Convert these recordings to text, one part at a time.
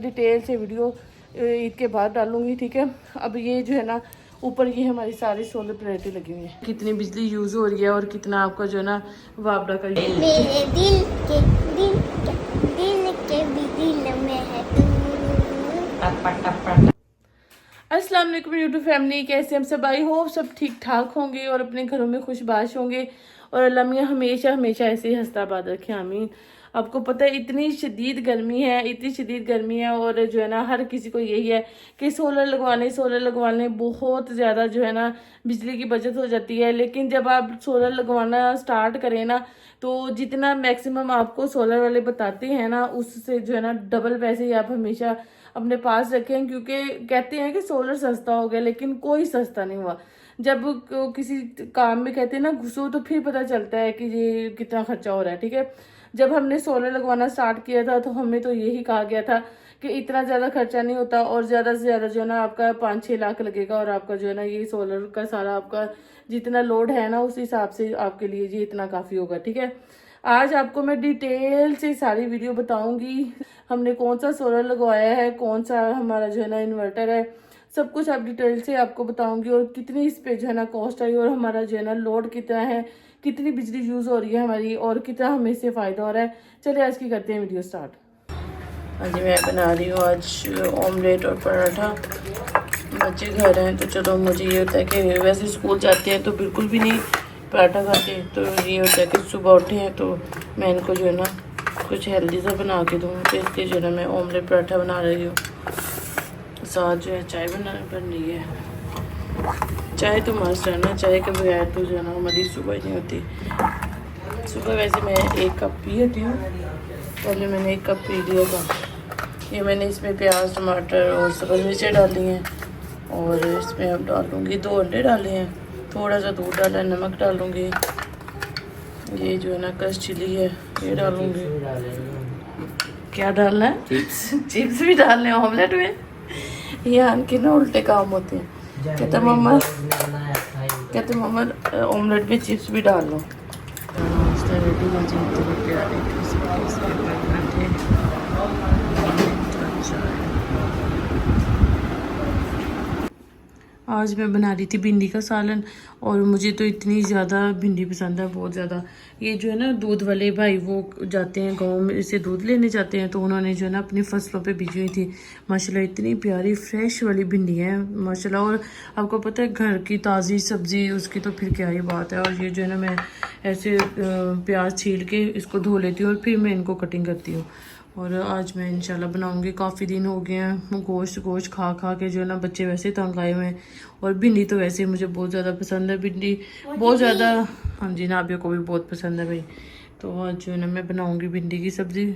Detail से video Eid के बाद डालूंगी, ठीक है। अब ये जो है ना ऊपर ये हमारी सारी सोलर प्लेटें लगी हुई हैं। कितनी बिजली यूज़ हो रही है और कितना आपका जो है ना वापडा का यूज। मेरे दिल के भी दिल में है तू। अस्सलाम वालेकुम यूट्यूब फैमिली, कैसे हम सब? आई होप सब ठीक ठाक होंगे और अपने घरों में खुशबाश होंगे और अल्लाह मियां हमेशा हमेशा ऐसे ही हंसता आबाद रखे, आमीन। आपको पता है इतनी शदीद गर्मी है, इतनी शदीद गर्मी है और जो है ना हर किसी को यही है कि सोलर लगवाने बहुत ज़्यादा जो है ना बिजली की बचत हो जाती है। लेकिन जब आप सोलर लगवाना स्टार्ट करें ना तो जितना मैक्सिमम आपको सोलर वाले बताते हैं ना उससे जो है ना डबल पैसे ही आप हमेशा अपने पास रखें, क्योंकि कहते हैं कि सोलर सस्ता हो गया, लेकिन कोई सस्ता नहीं हुआ। जब किसी काम में कहते हैं ना घुसो तो फिर पता चलता है कि ये कितना खर्चा हो रहा है, ठीक है। जब हमने सोलर लगवाना स्टार्ट किया था तो हमें तो यही कहा गया था कि इतना ज़्यादा खर्चा नहीं होता और ज़्यादा से ज़्यादा जो है ना आपका 5-6 लाख लगेगा और आपका जो है ना ये सोलर का सारा आपका जितना लोड है ना उस हिसाब से आपके लिए ये इतना काफ़ी होगा, ठीक है। आज आपको मैं डिटेल से सारी वीडियो बताऊंगी, हमने कौन सा सोलर लगवाया है, कौन सा हमारा जो है ना इन्वर्टर है, सब कुछ आप डिटेल से आपको बताऊंगी और कितनी इस पे जो है ना कॉस्ट आई और हमारा जो है ना लोड कितना है, कितनी बिजली यूज़ हो रही है हमारी और कितना हमें इससे फ़ायदा हो रहा है। चलिए आज की करते हैं वीडियो स्टार्ट। हाँ जी, मैं बना रही हूँ आज ऑमलेट और पराठा। बच्चे घर हैं तो चलो मुझे ये होता है कि वैसे स्कूल जाते हैं तो बिल्कुल भी नहीं पराठा खाते, तो ये होता है कि सुबह उठे हैं तो मैं इनको जो है ना कुछ हेल्दी सा बना के दूँ, तो इसलिए जो है ना मैं ऑमलेट पराठा बना रही हूँ। साथ जो है चाय बन रही है। चाय तो मस्त है ना, चाय के बगैर तो जो है ना हमारी सुबह ही नहीं होती। सुबह वैसे मैं 1 कप पी होती हूँ, पहले मैंने 1 कप पी लिया था। ये मैंने इसमें प्याज टमाटर और सब्ज़ मिर्चें डाली हैं और इसमें अब डालूँगी 2 अंडे डाले हैं, थोड़ा सा दूध डाला है, नमक डालूँगी, ये जो है ना कस चिली है ये डालूँगी। क्या डालना है? चिप्स भी डालने हैं ऑमलेट में। यहाँ के ना उल्टे काम होते हैं। कहते मम्मा ऑमलेट में चिप्स भी डाल लो। आज मैं बना रही थी भिंडी का सालन और मुझे तो इतनी ज़्यादा भिंडी पसंद है, बहुत ज़्यादा। ये जो है ना दूध वाले भाई वो जाते हैं गांव में से दूध लेने जाते हैं, तो उन्होंने जो है ना अपनी फसलों पे बीजी हुई थी माशाल्लाह, इतनी प्यारी फ्रेश वाली भिंडी है माशाल्लाह। और आपको पता है घर की ताज़ी सब्ज़ी उसकी तो फिर क्या ही बात है। और ये जो है ना मैं ऐसे प्याज छील के इसको धो लेती हूँ और फिर मैं इनको कटिंग करती हूँ। और आज मैं इंशाल्लाह बनाऊंगी। काफ़ी दिन हो गए हैं गोश्त खा खा के जो है ना बच्चे वैसे तंग आए हुए हैं और भिंडी तो वैसे मुझे बहुत ज़्यादा पसंद है, भिंडी बहुत ज़्यादा। हाँ जी, नाबियों को भी बहुत पसंद है भाई। तो आज जो है ना मैं बनाऊंगी भिंडी की सब्ज़ी।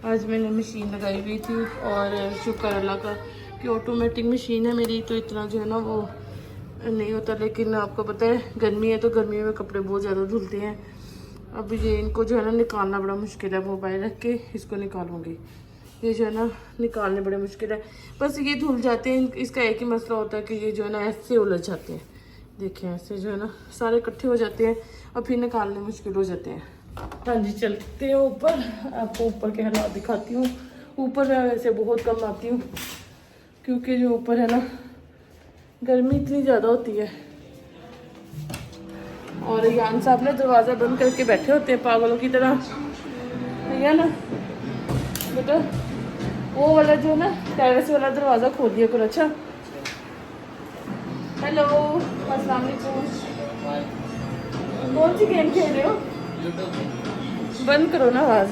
आज मैंने मशीन लगाई हुई थी और शुक्र अल्लाह का कि ऑटोमेटिक मशीन है मेरी, तो इतना जो है ना वो नहीं होता। लेकिन आपको पता है गर्मी है तो गर्मी में कपड़े बहुत ज़्यादा धुलते हैं। अब ये इनको जो है ना निकालना बड़ा मुश्किल है, मोबाइल रख के इसको निकालूंगी। ये जो है ना निकालने बड़े मुश्किल है, बस ये धुल जाते हैं। इसका एक ही मसला होता है कि ये जो है ना ऐसे उलझ जाते हैं, देखिए ऐसे जो है ना सारे इकट्ठे हो जाते हैं और फिर निकालने मुश्किल हो जाते हैं। हाँ जी, चलते हैं ऊपर, आपको ऊपर के हालात दिखाती हूँ। ऊपर मैं वैसे बहुत कम आती हूँ क्योंकि जो ऊपर है ना गर्मी इतनी ज़्यादा होती है और यान साहब ने दरवाज़ा बंद करके बैठे होते हैं पागलों की तरह, ठीक है ना बेटा। वो वाला जो है ना टेरेस वाला दरवाज़ा खोल दिया करो। अच्छा, हेलो अस्सलाम वालेकुम। कौन सी गेम खेल रहे हो? बंद करो ना आवाज़।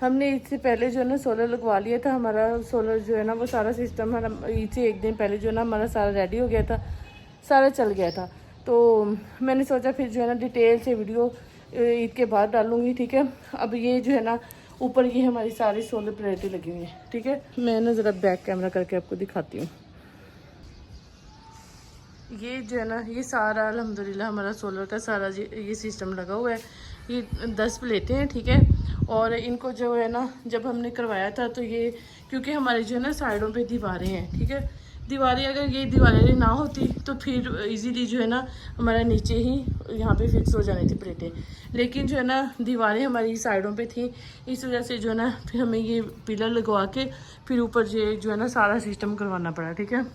हमने इससे पहले जो है ना सोलर लगवा लिया था। हमारा सोलर जो है ना वो सारा सिस्टम हमारा ईद से 1 दिन पहले जो है ना हमारा सारा रेडी हो गया था, सारा चल गया था। तो मैंने सोचा फिर जो है ना डिटेल से वीडियो ईद के बाद डालूंगी, ठीक है। अब ये जो है ना ऊपर ये हमारी सारी सोलर प्लेटें लगी हुई हैं, ठीक है। मैं ना ज़रा बैक कैमरा करके आपको दिखाती हूँ। ये जो है ना ये सारा अल्हम्दुलिल्लाह हमारा सोलर का सारा ये सिस्टम लगा हुआ है। ये 10 प्लेटें हैं, ठीक है। और इनको जो है ना जब हमने करवाया था तो ये क्योंकि हमारी जो है ना साइडों पे दीवारें हैं, ठीक है, दीवारें, अगर ये दीवारें ना होती तो फिर इजीली जो है ना हमारा नीचे ही यहाँ पे फिक्स हो जानी थी प्लेटें, लेकिन जो है ना दीवारें हमारी साइडों पे थी, इस वजह से जो है ना फिर हमें ये पिलर लगवा के फिर ऊपर जो है ना सारा सिस्टम करवाना पड़ा। ठीक है,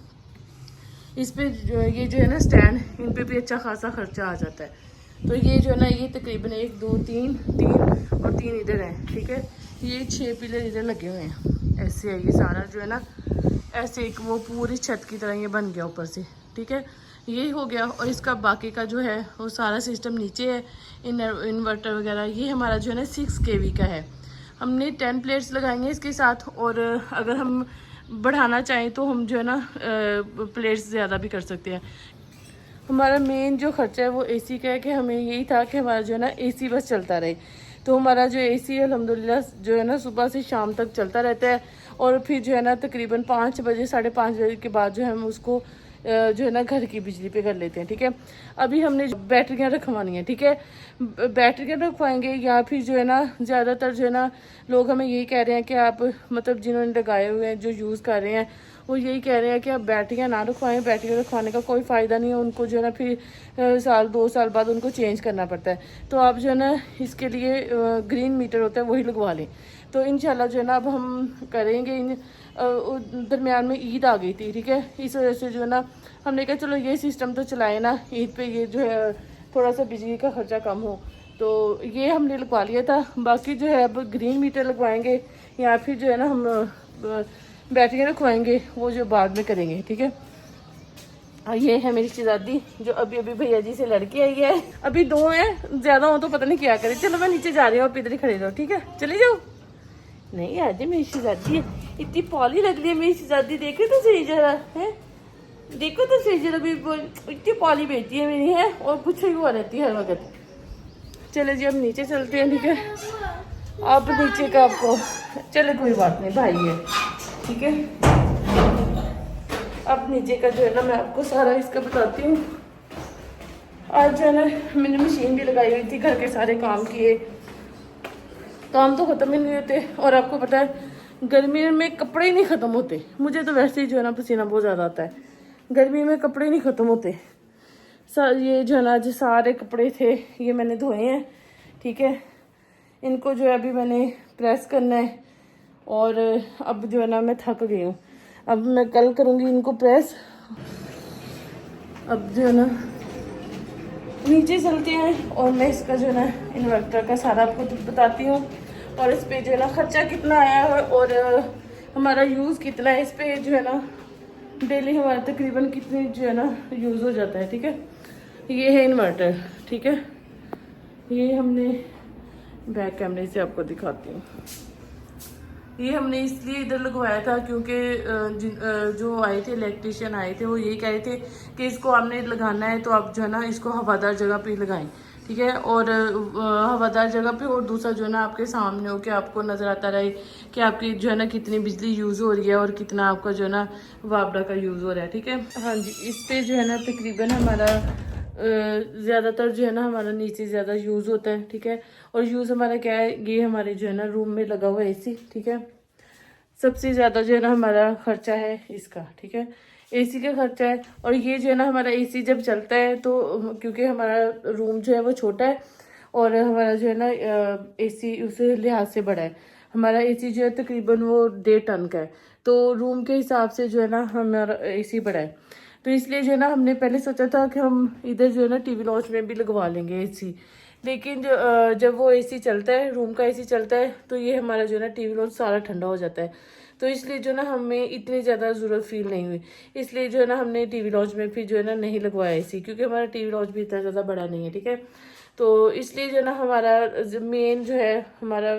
इस पे ये जो है ना स्टैंड, इन पे भी अच्छा खासा खर्चा आ जाता है। तो ये जो है ना ये तकरीबन 1 2 3 और 3 इधर है। ठीक है, ये 6 पिलर इधर लगे हुए हैं, ऐसे है ये सारा जो है ना, ऐसे एक वो पूरी छत की तरह ये बन गया ऊपर से। ठीक है, ये हो गया। और इसका बाकी का जो है वो सारा सिस्टम नीचे है, इन्वर्टर वगैरह। ये हमारा जो है ना 6 kV का है। हमने 10 प्लेट्स लगाएंगे इसके साथ, और अगर हम बढ़ाना चाहें तो हम जो है ना प्लेट्स ज़्यादा भी कर सकते हैं। हमारा मेन जो खर्चा है वो एसी का है, कि हमें यही था कि हमारा जो है ना एसी बस चलता रहे। तो हमारा जो एसी है अल्हम्दुलिल्लाह जो है ना सुबह से शाम तक चलता रहता है, और फिर जो है ना तकरीबन 5 बजे 5:30 बजे के बाद जो है हम उसको जो है ना घर की बिजली पे कर लेते हैं। ठीक है, अभी हमने बैटरियाँ रखवानी है। ठीक है, बैटरियाँ रखवाएंगे, या फिर जो है ना ज़्यादातर जो है ना लोग हमें यही कह रहे हैं कि आप मतलब जिन्होंने लगाए हुए हैं जो यूज़ कर रहे हैं वो यही कह रहे हैं कि आप बैटरियाँ ना रखवाएं, बैटरियाँ रखवाने का कोई फ़ायदा नहीं है, उनको जो है ना फिर साल 2 साल बाद उनको चेंज करना पड़ता है। तो आप जो है ना इसके लिए ग्रीन मीटर होता है वही लगवा लें। तो इंशाल्लाह जो है ना अब हम करेंगे। दरमियान में ईद आ गई थी। ठीक है, इस वजह से जो है ना हमने कहा चलो ये सिस्टम तो चलाए ना, ईद पे ये जो है थोड़ा सा बिजली का खर्चा कम हो, तो ये हमने लगवा लिया था। बाकी जो है अब ग्रीन मीटर लगवाएंगे, या फिर जो है ना हम बैटरियाँ रखवाएंगे, वो जो बाद में करेंगे। ठीक है, ये है मेरी शहजादी जो अभी अभी भैया जी से लड़की आई है। अभी 2 हैं, ज़्यादा हो तो पता नहीं क्या करे। चलो मैं नीचे जा रही हूँ, आप इधर ही खड़े रहो। ठीक है, चले जाओ। नहीं आज मेरी शहजादी है, इतनी पॉली लग रही है मेरी शहजादी, देखे तो सही जरा है, देखो तो सही जरा भी, इतनी पॉली बेटी है मेरी है, और कुछ ही हुआ रहती है हर वक्त। चले जी अब नीचे चलते हैं। ठीक है, अब नीचे का आपको, चले कोई बात नहीं, भाई है। ठीक है, अब नीचे का जो है ना मैं आपको सारा इसका बताती हूँ। आज जो है ना मैंने मशीन भी लगाई हुई थी, घर के सारे काम किए, काम तो ख़त्म ही नहीं होते। और आपको पता है गर्मी में कपड़े ही नहीं ख़त्म होते, मुझे तो वैसे ही जो है ना पसीना बहुत ज़्यादा आता है, गर्मी में कपड़े नहीं ख़त्म होते। ये जो है ना आज सारे कपड़े थे ये मैंने धोए हैं। ठीक है, इनको जो है अभी मैंने प्रेस करना है, और अब जो है ना मैं थक गई हूँ, अब मैं कल करूँगी इनको प्रेस। अब जो है ना नीचे चलते हैं, और मैं इसका जो है ना इन्वर्टर का सारा आपको बताती हूँ, और इस पे जो है ना खर्चा कितना आया है, और हमारा यूज़ कितना है। इस पे जो है ना डेली हमारा तकरीबन कितनी जो है ना यूज़ हो जाता है। ठीक है, ये है इन्वर्टर। ठीक है, ये हमने बैक कैमरे से आपको दिखाती हूँ, ये हमने इसलिए इधर लगवाया था क्योंकि जो आए थे इलेक्ट्रिशियन आए थे वो यही कह रहे थे कि इसको आपने लगाना है तो आप जो है ना इसको हवादार जगह पे लगाएं। ठीक है, और हवादार जगह पे, और दूसरा जो है ना आपके सामने हो कि आपको नज़र आता रहे कि आपकी जो है ना कितनी बिजली यूज़ हो रही है और कितना आपका जो है ना वापडा का यूज़ हो रहा है। ठीक है, हाँ जी, इस पे जो है ना तकरीबन हमारा ज़्यादातर जो है ना हमारा नीचे ज़्यादा यूज़ होता है। ठीक है, और यूज़ हमारा क्या है, ये हमारे जो है ना रूम में लगा हुआ एसी। ठीक है, सबसे ज़्यादा जो है ना हमारा खर्चा है इसका। ठीक है, एसी का खर्चा है। और ये जो है ना हमारा एसी जब चलता है तो क्योंकि हमारा रूम जो है वो छोटा है, और हमारा जो है ना एसी उस लिहाज से बड़ा है। हमारा एसी जो है तकरीबन वो 1.5 टन का है, तो रूम के हिसाब से जो है ना हमारा एसी बड़ा है। तो इसलिए जो है ना हमने पहले सोचा था कि हम इधर जो है ना टीवी लॉन्च में भी लगवा लेंगे एसी, लेकिन जब वो एसी चलता है, रूम का एसी चलता है, तो ये हमारा जो है ना टीवी लॉन्च सारा ठंडा हो जाता है। तो इसलिए जो ना हमें इतनी ज़्यादा ज़रूरत फील नहीं हुई, इसलिए जो है ना हमने टीवी लॉन्च में फिर जो है ना नहीं लगवाया एसी, क्योंकि हमारा टीवी लॉन्च भी इतना ज़्यादा बड़ा नहीं है। ठीक है, तो इसलिए जो है ना हमारा मेन जो है हमारा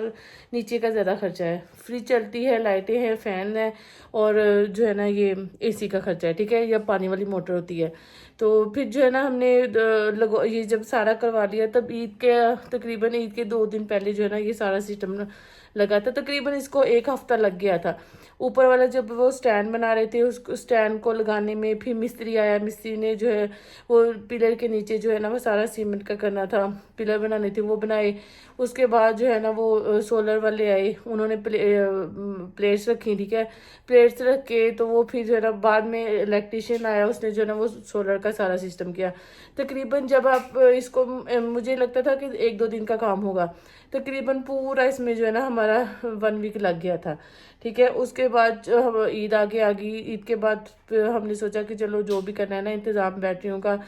नीचे का ज़्यादा खर्चा है। फ्रिज चलती है, लाइटें हैं, फ़ैन है, और जो है ना ये एसी का खर्चा है। ठीक है, या पानी वाली मोटर होती है। तो फिर जो है ना हमने ये जब सारा करवा लिया, तब ईद के तकरीबन ईद के 2 दिन पहले जो है ना ये सारा सिस्टम लगा था। तकरीबन इसको 1 हफ्ता लग गया था। ऊपर वाला जब वो स्टैंड बना रहे थे, उस स्टैंड को लगाने में फिर मिस्त्री आया। मिस्त्री ने जो है वो पिलर के नीचे जो है ना वो सारा सीमेंट का करना था, पिलर बनाने थे, वो बनाए। उसके बाद जो है ना वो सोलर वाले आए, उन्होंने प्लेट्स रखी, ठीक है। प्लेट्स रख के तो वो फिर जो है ना बाद में इलेक्ट्रिशियन आया, उसने जो है ना वो सोलर का सारा सिस्टम किया। तकरीबन जब आप इसको मुझे लगता था कि 1-2 दिन का काम होगा, तकरीबन पूरा इसमें जो है ना हमारा 1 वीक लग गया था, ठीक है। उसके बाद हम ईद आगे आ गई। ईद के बाद फिर हमने सोचा कि चलो जो भी करना है ना इंतज़ाम बैटरियों का,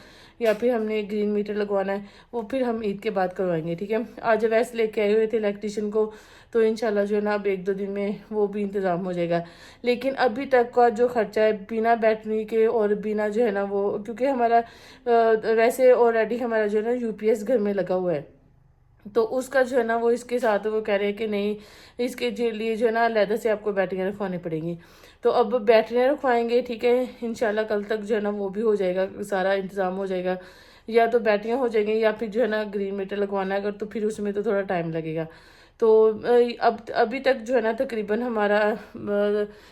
या फिर हमने ग्रीन मीटर लगवाना है, वो फिर हम ईद के बाद करवाएंगे, ठीक है। आज वैसे लेके आए हुए थे इलेक्ट्रिशियन को, तो इंशाल्लाह जो है ना अब 1-2 दिन में वो भी इंतज़ाम हो जाएगा। लेकिन अभी तक का जो खर्चा है बिना बैटरी के और बिना जो है ना वो, क्योंकि हमारा वैसे ऑलरेडी हमारा जो है ना यूपीएस घर में लगा हुआ है, तो उसका जो है ना वो इसके साथ वो कह रहे हैं कि नहीं, इसके लिए जो है ना अलहदा से आपको बैटरियाँ रखवानी पड़ेंगी। तो अब बैटरियाँ रखवाएंगे, ठीक है। इंशाल्लाह कल तक जो है ना वो भी हो जाएगा, सारा इंतज़ाम हो जाएगा। या तो बैटरियाँ हो जाएंगी या फिर जो है ना ग्रीन मीटर लगवाना है अगर, तो फिर उसमें तो थोड़ा टाइम लगेगा। तो अब अभी तक जो है ना तकरीबन हमारा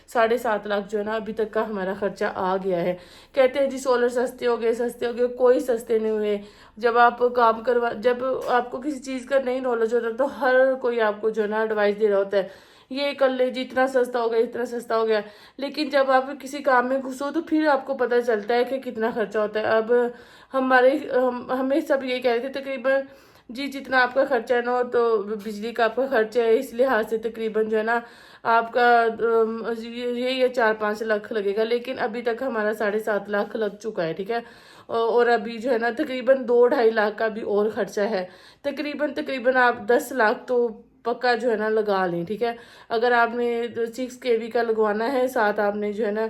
7.5 लाख जो है ना अभी तक का हमारा खर्चा आ गया है। कहते हैं जी सोलर सस्ते हो गए, सस्ते हो गए, कोई सस्ते नहीं हुए। जब आप काम करवा, जब आपको किसी चीज़ का नहीं नॉलेज होता तो हर कोई आपको जो है ना एडवाइस दे रहा होता है, ये कर ले जी, इतना सस्ता हो गया, इतना सस्ता हो गया। लेकिन जब आप किसी काम में घुसो तो फिर आपको पता चलता है कि कितना खर्चा होता है। अब हमें सब ये कह रहे थे तकरीबन जी जितना आपका खर्चा है ना, तो बिजली का आपका खर्चा है, इस लिहाज से तकरीबन जो है ना आपका यही 4-5 लाख लगेगा। लेकिन अभी तक हमारा 7.5 लाख लग चुका है, ठीक है। और अभी जो है ना तकरीबन 2-2.5 लाख का भी और खर्चा है। तकरीबन आप 10 लाख तो पक्का जो है ना लगा लें, ठीक है। अगर आपने 6 kV का लगवाना है, साथ आपने जो है ना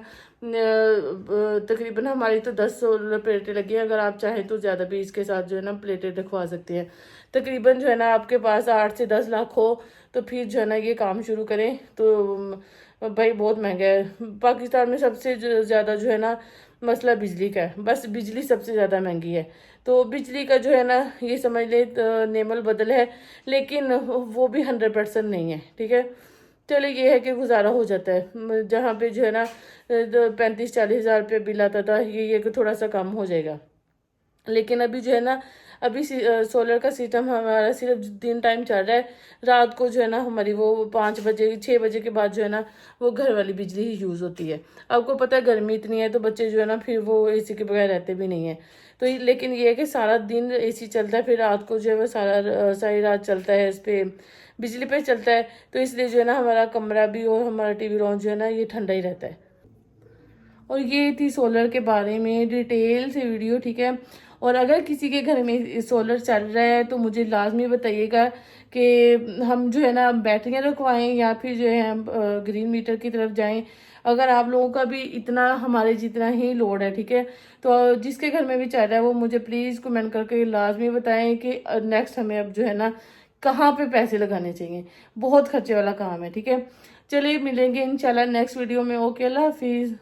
तकरीबन हमारी तो 10 सोलर प्लेटें लगी हैं। अगर आप चाहें तो ज़्यादा भी इसके साथ जो है ना प्लेटें रखवा सकते हैं। तकरीबन जो है ना आपके पास 8 से 10 लाख हो तो फिर जो है ना ये काम शुरू करें। तो भाई बहुत महंगा है पाकिस्तान में, सबसे ज़्यादा जो है ना मसला बिजली का है। बस बिजली सबसे ज़्यादा महंगी है। तो बिजली का जो है ना ये समझ ले तो नेमल बदल है, लेकिन वो भी 100% नहीं है, ठीक है। चलो ये है कि गुजारा हो जाता है। जहाँ पे जो है ना 35-40 हज़ार रुपये बिल आता था, ये कि थोड़ा सा कम हो जाएगा। लेकिन अभी जो है ना अभी सोलर का सिस्टम हमारा सिर्फ दिन टाइम चल रहा है। रात को जो है ना हमारी वो 5 बजे 6 बजे के बाद जो है ना वो घर वाली बिजली ही यूज़ होती है। आपको पता है गर्मी इतनी है तो बच्चे जो है ना फिर वो एसी के बगैर रहते भी नहीं है। तो लेकिन ये है कि सारा दिन एसी चलता है, फिर रात को जो है वो सारी रात चलता है, इस पे बिजली पे चलता है। तो इसलिए जो है ना हमारा कमरा भी और हमारा टीवी लॉन्च जो है ना ये ठंडा ही रहता है। और ये थी सोलर के बारे में डिटेल से वीडियो, ठीक है। और अगर किसी के घर में सोलर चल रहा है तो मुझे लाजमी बताइएगा कि हम जो है ना बैटरियां रखवाएं या फिर जो है हम ग्रीन मीटर की तरफ जाएं। अगर आप लोगों का भी इतना हमारे जितना ही लोड है, ठीक है, तो जिसके घर में भी चल रहा है वो मुझे प्लीज़ कमेंट करके लाजमी बताएं कि नेक्स्ट हमें अब जो है ना कहाँ पे पैसे लगाने चाहिए। बहुत खर्चे वाला काम है, ठीक है। चलिए मिलेंगे इंशाल्लाह नेक्स्ट वीडियो में। ओके, अल्लाह हाफिज़।